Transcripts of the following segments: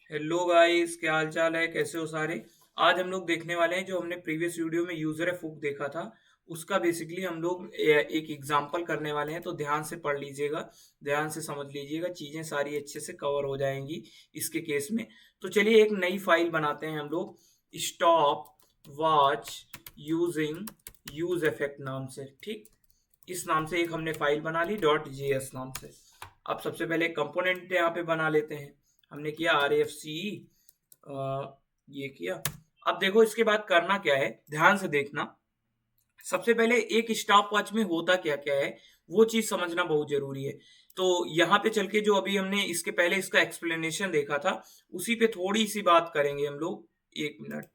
Hello guys, क्या हाल चाल है? कैसे हो सारे? आज हम लोग देखने वाले हैं जो हमने प्रीवियस वीडियो में यूजर एफ हुक देखा था उसका बेसिकली हम लोग एक एग्जांपल करने वाले हैं। तो ध्यान से पढ़ लीजिएगा, ध्यान से समझ लीजिएगा, चीजें सारी अच्छे से कवर हो जाएंगी इसके केस में। तो चलिए एक नई फाइल बनाते हैं हम लोग, stop watch using use effect नाम से। ठीक, इस नाम से एक हमने फाइल बना ली .js नाम से। अब सबसे पहले कंपोनेंट यहाँ पे बना लेते हैं। हमने किया RFCE, ये किया। अब देखो इसके बाद करना क्या है, ध्यान से देखना। सबसे पहले एक स्टॉप वॉच में होता क्या क्या है वो चीज समझना बहुत जरूरी है। तो यहाँ पे चल के जो अभी हमने इसके पहले इसका एक्सप्लेनेशन देखा था उसी पे थोड़ी सी बात करेंगे हम लोग। एक मिनट,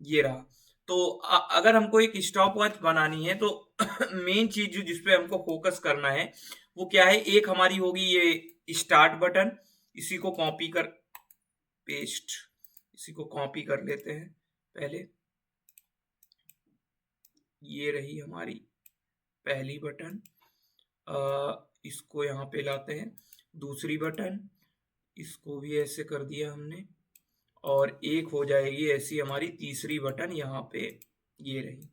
ये रहा। तो अगर हमको एक स्टॉप वॉच बनानी है तो मेन चीज जो जिसपे हमको फोकस करना है वो क्या है, एक हमारी होगी ये स्टार्ट बटन। इसी को कॉपी कर पेस्ट, इसी को कॉपी कर लेते हैं पहले। ये रही हमारी पहली बटन। इसको यहाँ पे लाते हैं। दूसरी बटन, इसको भी ऐसे कर दिया हमने। और एक हो जाएगी ऐसी हमारी तीसरी बटन यहाँ पे, ये रही।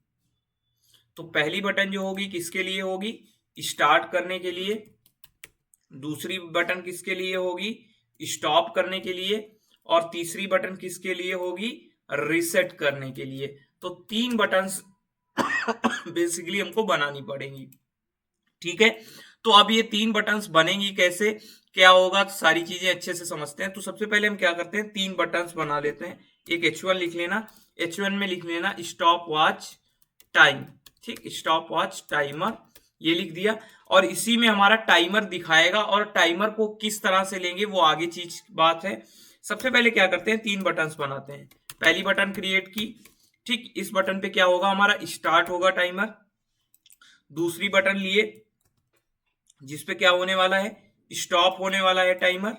तो पहली बटन जो होगी किसके लिए होगी, स्टार्ट करने के लिए। दूसरी बटन किसके लिए होगी, स्टॉप करने के लिए। और तीसरी बटन किसके लिए होगी, रिसेट करने के लिए। तो तीन बटन्स बेसिकली हमको बनानी पड़ेंगी। ठीक है, तो अब ये तीन बटन्स बनेंगी कैसे, क्या होगा, सारी चीजें अच्छे से समझते हैं। तो सबसे पहले हम क्या करते हैं, तीन बटन्स बना लेते हैं। एक H1 लिख लेना, H1 में लिख लेना स्टॉप वॉच टाइम। ठीक, स्टॉप वॉच टाइमर, ये लिख दिया। और इसी में हमारा टाइमर दिखाएगा, और टाइमर को किस तरह से लेंगे वो आगे चीज बात है। सबसे पहले क्या करते हैं, तीन बटन्स बनाते हैं। पहली बटन क्रिएट की। ठीक, इस बटन पे क्या होगा, हमारा स्टार्ट होगा टाइमर। दूसरी बटन लिए जिसपे क्या होने वाला है, स्टॉप होने वाला है टाइमर,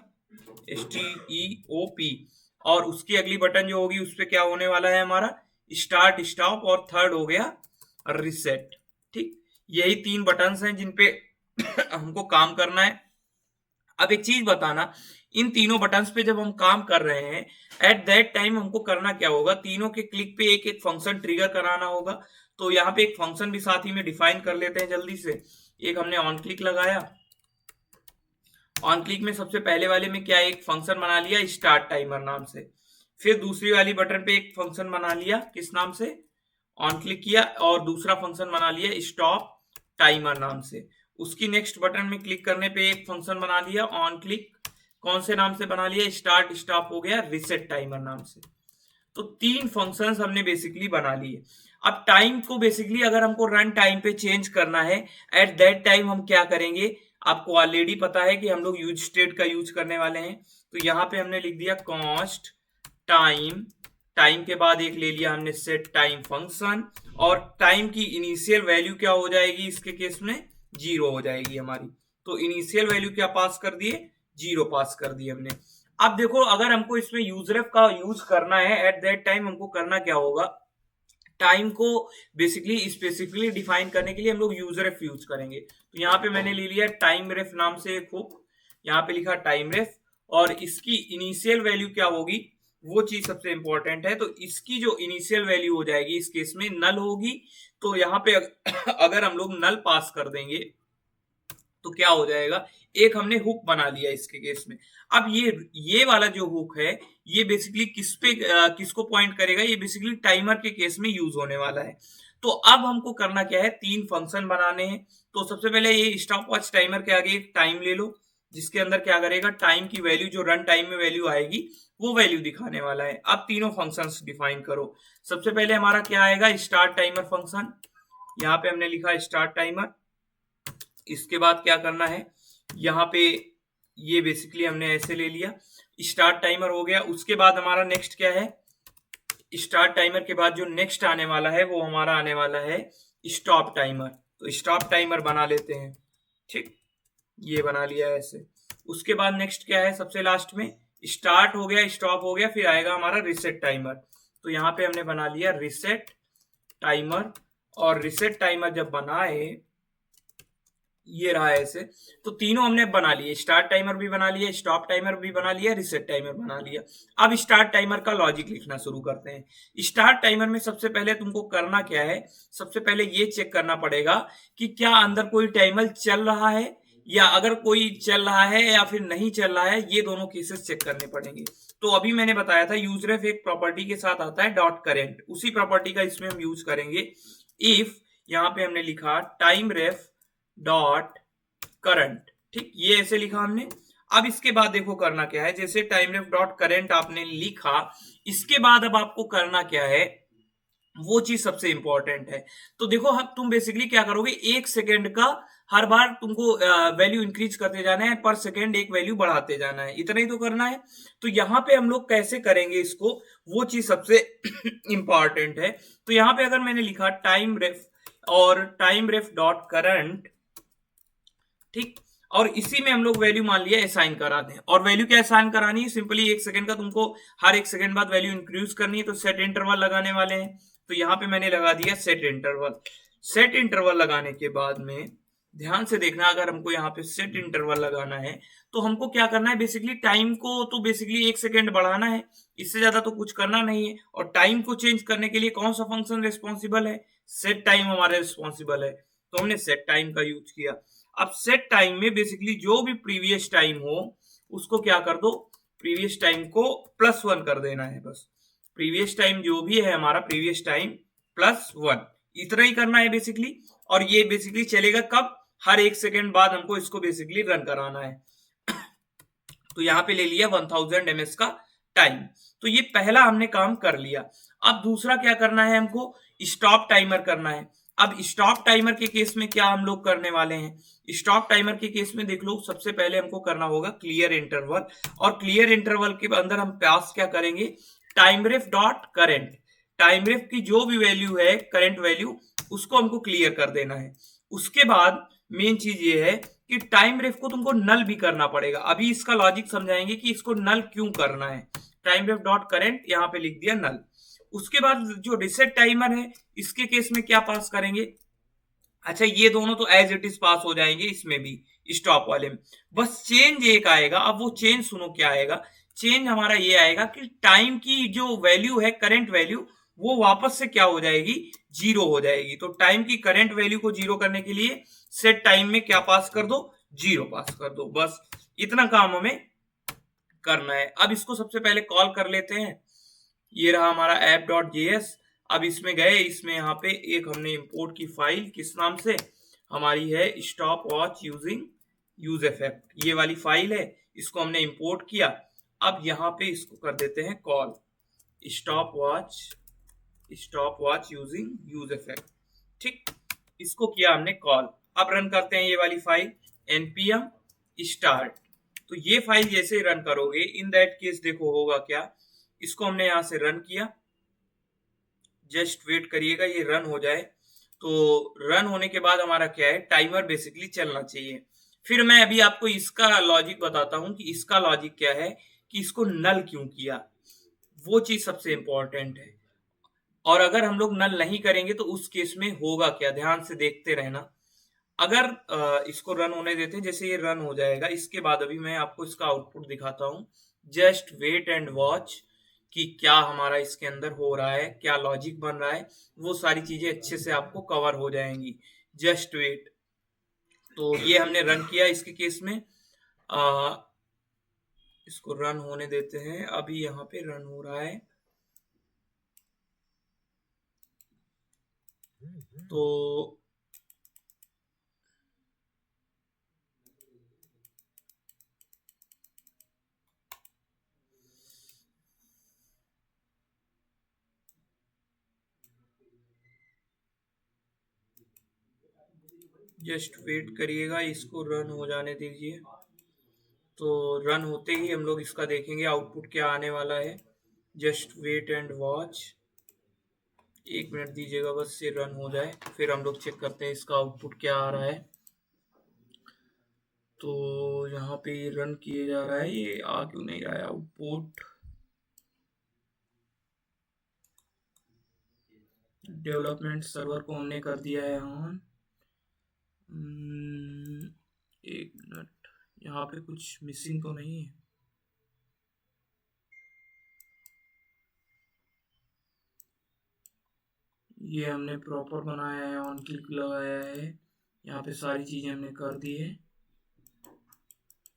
STEOP। और उसकी अगली बटन जो होगी उस पे क्या होने वाला है हमारा, स्टार्ट स्टॉप। और थर्ड हो गया रिसेट। ठीक, यही तीन बटन्स हैं जिनपे हमको काम करना है। अब एक चीज बताना, इन तीनों बटन्स पे जब हम काम कर रहे हैं एट दैट टाइम हमको करना क्या होगा, तीनों के क्लिक पे एक एक फंक्शन ट्रिगर कराना होगा। तो यहाँ पे एक फंक्शन भी साथ ही में डिफाइन कर लेते हैं जल्दी से। एक हमने ऑन क्लिक लगाया। ऑन क्लिक में सबसे पहले वाले में क्या, एक फंक्शन बना लिया स्टार्ट टाइमर नाम से। फिर दूसरी वाली बटन पे एक फंक्शन बना लिया, किस नाम से, ऑन क्लिक किया। और दूसरा फंक्शन बना लिया स्टॉप टाइमर नाम से। उसकी नेक्स्ट बटन में क्लिक करने पे एक फंक्शन बना लिया ऑन क्लिक, कौन से नाम से बना लिया, स्टार्ट स्टॉप हो गया रिसेट टाइमर नाम से। तो तीन फंक्शंस हमने बेसिकली बना लिए। अब टाइम को बेसिकली अगर हमको रन टाइम पे चेंज करना है एट दैट टाइम हम क्या करेंगे, आपको ऑलरेडी पता है कि हम लोग यूज स्टेट का यूज करने वाले हैं। तो यहाँ पे हमने लिख दिया कॉस्ट टाइम। टाइम के बाद एक ले लिया हमने सेट टाइम फंक्शन। और टाइम की इनिशियल वैल्यू क्या हो जाएगी इसके केस में, जीरो हो जाएगी हमारी। तो इनिशियल वैल्यू क्या पास कर दिए, जीरो पास कर दिए हमने। अब देखो अगर हमको इसमें यूजरेफ का यूज करना है एट दैट टाइम हमको करना क्या होगा, टाइम को बेसिकली स्पेसिफिकली डिफाइन करने के लिए हम लोग यूजरेफ यूज करेंगे। तो यहाँ पे मैंने ले लिया टाइम रेफ नाम से एक हुक, यहाँ पे लिखा टाइम रेफ। और इसकी इनिशियल वैल्यू क्या होगी वो चीज सबसे इंपॉर्टेंट है। तो इसकी जो इनिशियल वैल्यू हो जाएगी इस केस में नल होगी। तो यहाँ पे अगर हम लोग नल पास कर देंगे तो क्या हो जाएगा, एक हमने हुक बना लिया इसके केस में। अब ये वाला जो हुक है ये बेसिकली किसको पॉइंट करेगा, ये बेसिकली टाइमर के केस में यूज होने वाला है। तो अब हमको करना क्या है, तीन फंक्शन बनाने हैं। तो सबसे पहले ये स्टॉप वॉच टाइमर के आगे एक टाइम ले लो, जिसके अंदर क्या करेगा, टाइम की वैल्यू जो रन टाइम में वैल्यू आएगी वो वैल्यू दिखाने वाला है। अब तीनों फंक्शंस डिफाइन करो। सबसे पहले हमारा क्या आएगा, स्टार्ट टाइमर फंक्शन। यहाँ पे हमने लिखा स्टार्ट टाइमर। इसके बाद क्या करना है, यहाँ पे ये बेसिकली हमने ऐसे ले लिया, स्टार्ट टाइमर हो गया। उसके बाद हमारा नेक्स्ट क्या है, स्टार्ट टाइमर के बाद जो नेक्स्ट आने वाला है वो हमारा आने वाला है स्टॉप टाइमर। तो स्टॉप टाइमर बना लेते हैं। ठीक, ये बना लिया है ऐसे। उसके बाद नेक्स्ट क्या है, सबसे लास्ट में स्टार्ट हो गया स्टॉप हो गया, फिर आएगा हमारा रिसेट टाइमर। तो यहाँ पे हमने बना लिया रिसेट टाइमर। और रिसेट टाइमर जब बनाए, ये रहा ऐसे। तो तीनों हमने बना लिए, स्टार्ट टाइमर भी बना लिया, स्टॉप टाइमर भी बना लिया, रिसेट टाइमर बना लिया। अब स्टार्ट टाइमर का लॉजिक लिखना शुरू करते हैं। स्टार्ट टाइमर में सबसे पहले तुमको करना क्या है, सबसे पहले ये चेक करना पड़ेगा कि क्या अंदर कोई टाइमर चल रहा है, या अगर कोई चल रहा है या फिर नहीं चल रहा है, ये दोनों केसेस चेक करने पड़ेंगे। तो अभी मैंने बताया था यूजरेफ एक प्रॉपर्टी के साथ आता है डॉट करेंट, उसी प्रॉपर्टी का इसमें हम यूज करेंगे। इफ यहां पे हमने लिखा टाइम रेफ डॉट करंट, ठीक, ये ऐसे लिखा हमने। अब इसके बाद देखो करना क्या है, जैसे टाइम रेफ डॉट करंट आपने लिखा, इसके बाद अब आपको करना क्या है, वो चीज सबसे इंपॉर्टेंट है। तो देखो अब तुम बेसिकली क्या करोगे, 1 सेकेंड का हर बार तुमको वैल्यू इंक्रीज करते जाना है, पर सेकेंड एक वैल्यू बढ़ाते जाना है, इतना ही तो करना है। तो यहाँ पे हम लोग कैसे करेंगे इसको, वो चीज सबसे इंपॉर्टेंट है। तो यहाँ पे अगर मैंने लिखा टाइम रेफ और टाइम रेफ डॉट करंट, ठीक, और इसी में हम लोग वैल्यू मान लिया असाइन करा दें। और वैल्यू क्या असाइन करानी है, सिंपली 1 सेकेंड का तुमको हर 1 सेकेंड बाद वैल्यू इंक्रीज करनी है, तो सेट इंटरवल लगाने वाले हैं। तो यहाँ पे मैंने लगा दिया सेट इंटरवल। सेट इंटरवल लगाने के बाद में ध्यान से देखना, अगर हमको यहाँ पे सेट इंटरवल लगाना है तो हमको क्या करना है, बेसिकली टाइम को तो बेसिकली 1 सेकेंड बढ़ाना है, इससे ज्यादा तो कुछ करना नहीं है। और टाइम को चेंज करने के लिए कौन सा फंक्शन रिस्पॉन्सिबल है, सेट टाइम हमारा रिस्पॉन्सिबल है। तो हमने सेट टाइम का यूज किया। अब सेट टाइम में बेसिकली जो भी प्रीवियस टाइम हो उसको क्या कर दो, प्रीवियस टाइम को +1 कर देना है बस। प्रीवियस टाइम जो भी है हमारा, प्रीवियस टाइम +1, इतना ही करना है बेसिकली। और ये बेसिकली चलेगा कब, हर 1 सेकेंड बाद हमको इसको बेसिकली रन कराना है। तो यहाँ पे ले लिया 1000 ms का टाइम। तो ये पहला हमने काम कर लिया। अब दूसरा क्या करना है, हमको स्टॉप टाइमर करना है। अब स्टॉप टाइमर के केस में क्या हम लोग करने वाले हैं, स्टॉप टाइमर के केस में देख लो, सबसे पहले हमको करना होगा क्लियर इंटरवल। और क्लियर इंटरवल के अंदर हम पास क्या करेंगे, टाइम रेफ डॉट करेंट। टाइम रेफ की जो भी वैल्यू है, करंट वैल्यू, उसको हमको क्लियर कर देना है। उसके बाद मेन चीज ये है कि टाइम रेफ को तुमको नल भी करना पड़ेगा। अभी इसका लॉजिक समझाएंगे कि इसको नल क्यों करना है। टाइम रेफ डॉट करंट यहाँ पे लिख दिया नल। उसके बाद जो रिसेट टाइमर है, इसके केस में क्या पास करेंगे, अच्छा ये दोनों तो एज इट इज पास हो जाएंगे इसमें भी, स्टॉप वाले में। बस चेंज एक आएगा। अब वो चेंज सुनो क्या आएगा, चेंज हमारा ये आएगा कि टाइम की जो वैल्यू है, करंट वैल्यू, वो वापस से क्या हो जाएगी, 0 हो जाएगी। तो टाइम की करंट वैल्यू को 0 करने के लिए सेट टाइम में क्या पास कर दो, 0 पास कर दो। बस इतना काम हमें करना है। अब इसको सबसे पहले कॉल कर लेते हैं। ये रहा हमारा app.js। अब इसमें गए, इसमें यहाँ पे एक हमने इंपोर्ट की फाइल, किस नाम से, हमारी है stop watch using use effect, ये वाली फाइल है, इसको हमने इंपोर्ट किया। अब यहाँ पे इसको कर देते हैं call, stop watch using use effect, ठीक, इसको किया हमने कॉल। अब रन करते हैं ये वाली फाइल, npm start। तो ये फाइल जैसे रन करोगे, इन दैट केस देखो होगा क्या, इसको हमने यहां से रन किया, जस्ट वेट करिएगा ये रन हो जाए। तो रन होने के बाद हमारा क्या है, टाइमर बेसिकली चलना चाहिए। फिर मैं अभी आपको इसका लॉजिक बताता हूं कि इसका लॉजिक क्या है, कि इसको नल क्यों किया, वो चीज सबसे इंपॉर्टेंट है। और अगर हम लोग नल नहीं करेंगे तो उस केस में होगा क्या, ध्यान से देखते रहना। अगर इसको रन होने देते हैं, जैसे ये रन हो जाएगा, इसके बाद अभी मैं आपको इसका आउटपुट दिखाता हूँ। जस्ट वेट एंड वॉच कि क्या हमारा इसके अंदर हो रहा है, क्या लॉजिक बन रहा है, वो सारी चीजें अच्छे से आपको कवर हो जाएंगी। Just wait. तो ये हमने रन किया इसके केस में। आ, इसको रन होने देते हैं, अभी यहाँ पे रन हो रहा है। तो जस्ट वेट करिएगा, इसको रन हो जाने दीजिए। तो रन होते ही हम लोग इसका देखेंगे आउटपुट क्या आने वाला है। Just wait and watch, 1 minute दीजिएगा बस, ये रन हो जाए, फिर हम लोग चेक करते हैं इसका आउटपुट क्या आ रहा है। तो यहाँ पे ये रन किए जा रहा है, ये आ क्यों नहीं रहा है आउटपुट। डेवलपमेंट सर्वर को हमने कर दिया है ऑन। एक मिनट, यहाँ पे कुछ मिसिंग तो नहीं है। ये हमने प्रॉपर बनाया है, ऑन क्लिक लगाया है, यहाँ पे सारी चीजें हमने कर दी है।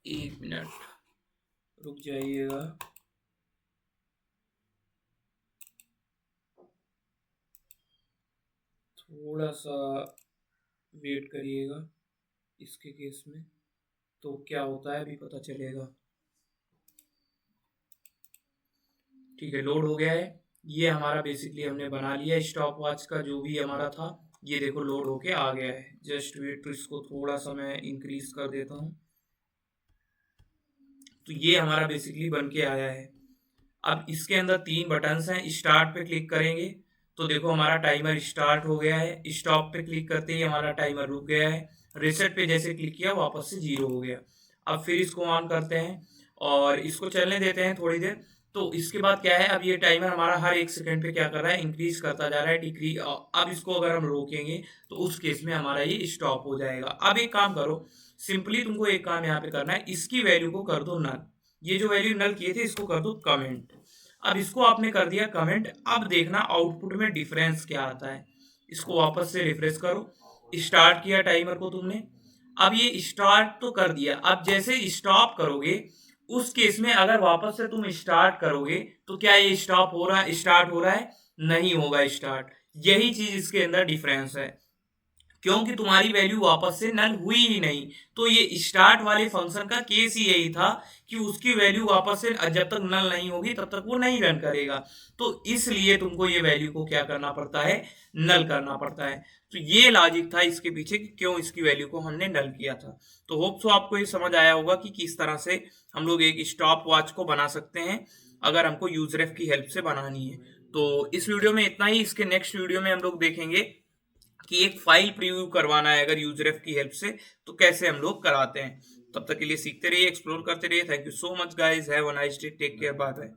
एक मिनट रुक जाइएगा। थोड़ा सा वेट करिएगा, इसके केस में तो क्या होता है अभी पता चलेगा। ठीक है, लोड हो गया है। ये हमारा बेसिकली हमने बना लिया स्टॉप वॉच का जो भी हमारा था। ये देखो लोड होके आ गया है। जस्ट वेट, तो इसको थोड़ा सा मैं इंक्रीज कर देता हूँ। तो ये हमारा बेसिकली बन के आया है। अब इसके अंदर 3 बटन्स हैं। स्टार्ट पे क्लिक करेंगे तो देखो हमारा टाइमर स्टार्ट हो गया है। स्टॉप पे क्लिक करते ही हमारा टाइमर रुक गया है। रिसेट पे जैसे क्लिक किया वापस से 0 हो गया। अब फिर इसको ऑन करते हैं और इसको चलने देते हैं थोड़ी देर। तो इसके बाद क्या है, अब ये टाइमर हमारा हर 1 सेकंड पे क्या कर रहा है, इंक्रीज करता जा रहा है, डिक्रीज। अब इसको अगर हम रोकेंगे तो उस केस में हमारा ये स्टॉप हो जाएगा। अब एक काम करो, सिंपली तुमको एक काम यहाँ पे करना है, इसकी वैल्यू को कर दो नल। ये जो वैल्यू नल किए थे इसको कर दो कमेंट। अब इसको आपने कर दिया कमेंट। अब देखना आउटपुट में डिफरेंस क्या आता है। इसको वापस से रिफ्रेश करो। स्टार्ट किया टाइमर को तुमने, अब ये स्टार्ट तो कर दिया। अब जैसे स्टॉप करोगे उस केस में अगर वापस से तुम स्टार्ट करोगे तो क्या ये स्टॉप हो रहा है, स्टार्ट हो रहा है? नहीं होगा स्टार्ट। यही चीज इसके अंदर डिफरेंस है, क्योंकि तुम्हारी वैल्यू वापस से नल हुई ही नहीं। तो ये स्टार्ट वाले फंक्शन का केस ही यही था कि उसकी वैल्यू वापस से जब तक नल नहीं होगी तब तक वो नहीं रन करेगा। तो इसलिए तुमको ये वैल्यू को क्या करना पड़ता है, नल करना पड़ता है। तो ये लॉजिक था इसके पीछे कि क्यों इसकी वैल्यू को हमने नल किया था। तो होप सो आपको ये समझ आया होगा कि किस तरह से हम लोग एक स्टॉप वॉच को बना सकते हैं अगर हमको यूजरेफ की हेल्प से बनानी है। तो इस वीडियो में इतना ही। इसके नेक्स्ट वीडियो में हम लोग देखेंगे कि एक फाइल प्रीव्यू करवाना है अगर यूजरेफ की हेल्प से तो कैसे हम लोग कराते हैं। तब तक के लिए सीखते रहिए, एक्सप्लोर करते रहिए। Thank you so much guys, have a nice day, take care, bye bye.